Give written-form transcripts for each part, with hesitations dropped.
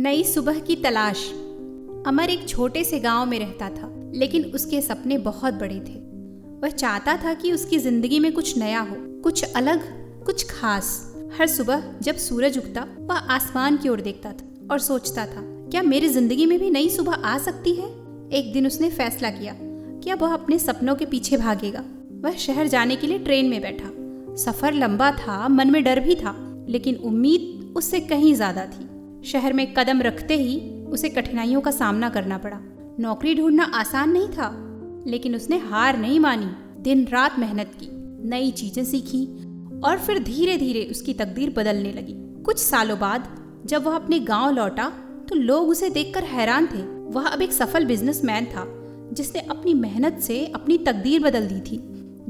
नई सुबह की तलाश। अमर एक छोटे से गांव में रहता था, लेकिन उसके सपने बहुत बड़े थे। वह चाहता था कि उसकी जिंदगी में कुछ नया हो, कुछ अलग, कुछ खास। हर सुबह जब सूरज उगता, वह आसमान की ओर देखता था और सोचता था, क्या मेरी जिंदगी में भी नई सुबह आ सकती है। एक दिन उसने फैसला किया कि अब वह अपने सपनों के पीछे भागेगा। वह शहर जाने के लिए ट्रेन में बैठा। सफर लंबा था, मन में डर भी था, लेकिन उम्मीद उससे कहीं ज्यादा थी। शहर में कदम रखते ही उसे कठिनाइयों का सामना करना पड़ा। नौकरी ढूंढना आसान नहीं था, लेकिन उसने हार नहीं मानी। दिन रात मेहनत की, नई चीजें सीखी और फिर धीरे धीरे उसकी तकदीर बदलने लगी। कुछ सालों बाद जब वह अपने गांव लौटा तो लोग उसे देखकर हैरान थे। वह अब एक सफल बिजनेसमैन था, जिसने अपनी मेहनत से अपनी तकदीर बदल दी थी।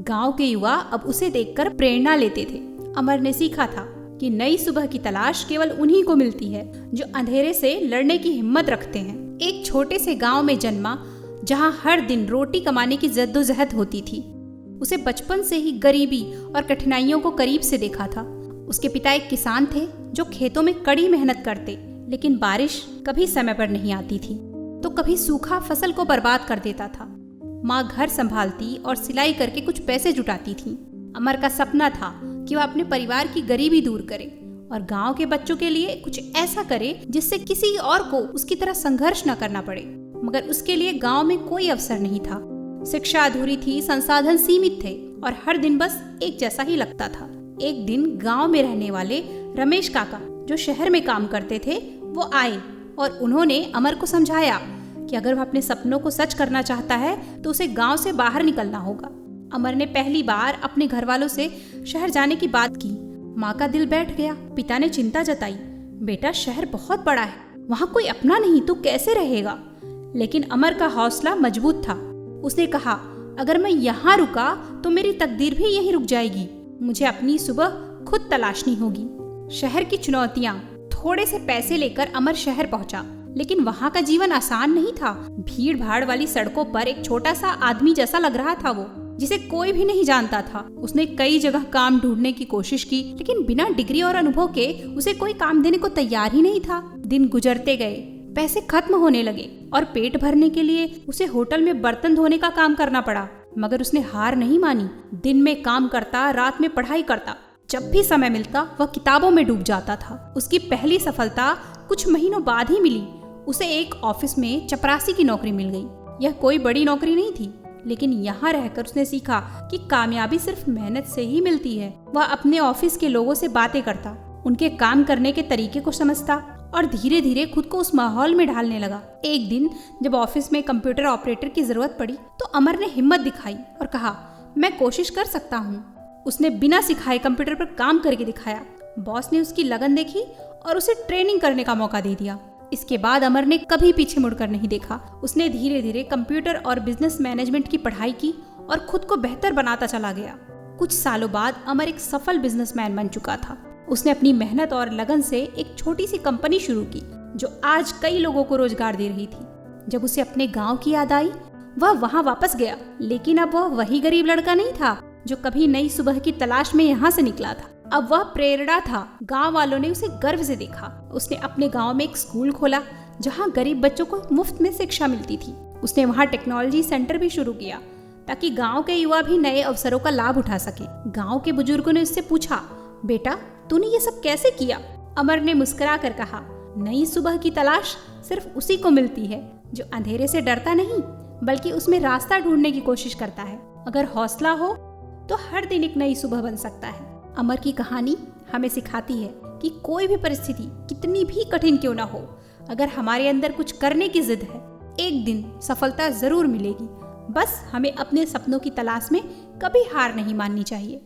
गांव के युवा अब उसे देखकर प्रेरणा लेते थे। अमर ने सीखा था कि नई सुबह की तलाश केवल उन्हीं को मिलती है जो अंधेरे से लड़ने की हिम्मत रखते हैं। एक छोटे से गांव में जन्मा, जहां हर दिन रोटी कमाने की जद्दोजहद होती थी। उसे बचपन से ही गरीबी और कठिनाइयों को करीब से देखा था। उसके पिता एक किसान थे जो खेतों में कड़ी मेहनत करते, लेकिन बारिश कभी समय पर नहीं आती थी तो कभी सूखा फसल को बर्बाद कर देता था। माँ घर संभालती और सिलाई करके कुछ पैसे जुटाती थी। अमर का सपना था कि वह अपने परिवार की गरीबी दूर करे और गांव के बच्चों के लिए कुछ ऐसा करे जिससे किसी और को उसकी तरह संघर्ष न करना पड़े। मगर उसके लिए गांव में कोई अवसर नहीं था। शिक्षा अधूरी थी, संसाधन सीमित थे और हर दिन बस एक जैसा ही लगता था। एक दिन गांव में रहने वाले रमेश काका, जो शहर में काम करते थे, वो आए और उन्होंने अमर को समझाया कि अगर वह अपने सपनों को सच करना चाहता है तो उसे गांव से बाहर निकलना होगा। अमर ने पहली बार अपने घर वालों से शहर जाने की बात की। माँ का दिल बैठ गया। पिता ने चिंता जताई, बेटा शहर बहुत बड़ा है, वहाँ कोई अपना नहीं, तो कैसे रहेगा। लेकिन अमर का हौसला मजबूत था। उसने कहा, अगर मैं यहाँ रुका तो मेरी तकदीर भी यहीं रुक जाएगी। मुझे अपनी सुबह खुद तलाशनी होगी। शहर की चुनौतियाँ। थोड़े से पैसे लेकर अमर शहर पहुँचा, लेकिन वहाँ का जीवन आसान नहीं था। भीड़ भाड़ वाली सड़कों पर एक छोटा सा आदमी जैसा लग रहा था वो, जिसे कोई भी नहीं जानता था। उसने कई जगह काम ढूंढने की कोशिश की, लेकिन बिना डिग्री और अनुभव के उसे कोई काम देने को तैयार ही नहीं था। दिन गुजरते गए, पैसे खत्म होने लगे और पेट भरने के लिए उसे होटल में बर्तन धोने का काम करना पड़ा। मगर उसने हार नहीं मानी। दिन में काम करता, रात में पढ़ाई करता। जब भी समय मिलता वह किताबों में डूब जाता था। उसकी पहली सफलता कुछ महीनों बाद ही मिली। उसे एक ऑफिस में चपरासी की नौकरी मिल गई। यह कोई बड़ी नौकरी नहीं थी, लेकिन यहाँ रहकर उसने सीखा कि कामयाबी सिर्फ मेहनत से ही मिलती है। वह अपने ऑफिस के लोगों से बातें करता, उनके काम करने के तरीके को समझता और धीरे धीरे खुद को उस माहौल में ढालने लगा। एक दिन जब ऑफिस में कंप्यूटर ऑपरेटर की जरूरत पड़ी तो अमर ने हिम्मत दिखाई और कहा, मैं कोशिश कर सकता हूँ। उसने बिना सिखाए कंप्यूटर पर काम करके दिखाया। बॉस ने उसकी लगन देखी और उसे ट्रेनिंग करने का मौका दे दिया। इसके बाद अमर ने कभी पीछे मुड़कर नहीं देखा। उसने धीरे धीरे कंप्यूटर और बिजनेस मैनेजमेंट की पढ़ाई की और खुद को बेहतर बनाता चला गया। कुछ सालों बाद अमर एक सफल बिजनेसमैन बन चुका था। उसने अपनी मेहनत और लगन से एक छोटी सी कंपनी शुरू की, जो आज कई लोगों को रोजगार दे रही थी। जब उसे अपने गाँव की याद आई, वह वहाँ वापस गया, लेकिन अब वह वही गरीब लड़का नहीं था जो कभी नई सुबह की तलाश में यहाँ से निकला था। अब वह प्रेरणा था। गांव वालों ने उसे गर्व से देखा। उसने अपने गांव में एक स्कूल खोला, जहां गरीब बच्चों को मुफ्त में शिक्षा मिलती थी। उसने वहां टेक्नोलॉजी सेंटर भी शुरू किया, ताकि गांव के युवा भी नए अवसरों का लाभ उठा सके। गांव के बुजुर्गों ने उससे पूछा, बेटा तूने ये सब कैसे किया। अमर ने मुस्कुरा कर कहा, नई सुबह की तलाश सिर्फ उसी को मिलती है जो अंधेरे से डरता नहीं, बल्कि उसमें रास्ता ढूंढने की कोशिश करता है। अगर हौसला हो तो हर दिन एक नई सुबह बन सकता है। अमर की कहानी हमें सिखाती है कि कोई भी परिस्थिति कितनी भी कठिन क्यों ना हो, अगर हमारे अंदर कुछ करने की जिद है, एक दिन सफलता जरूर मिलेगी। बस हमें अपने सपनों की तलाश में कभी हार नहीं माननी चाहिए।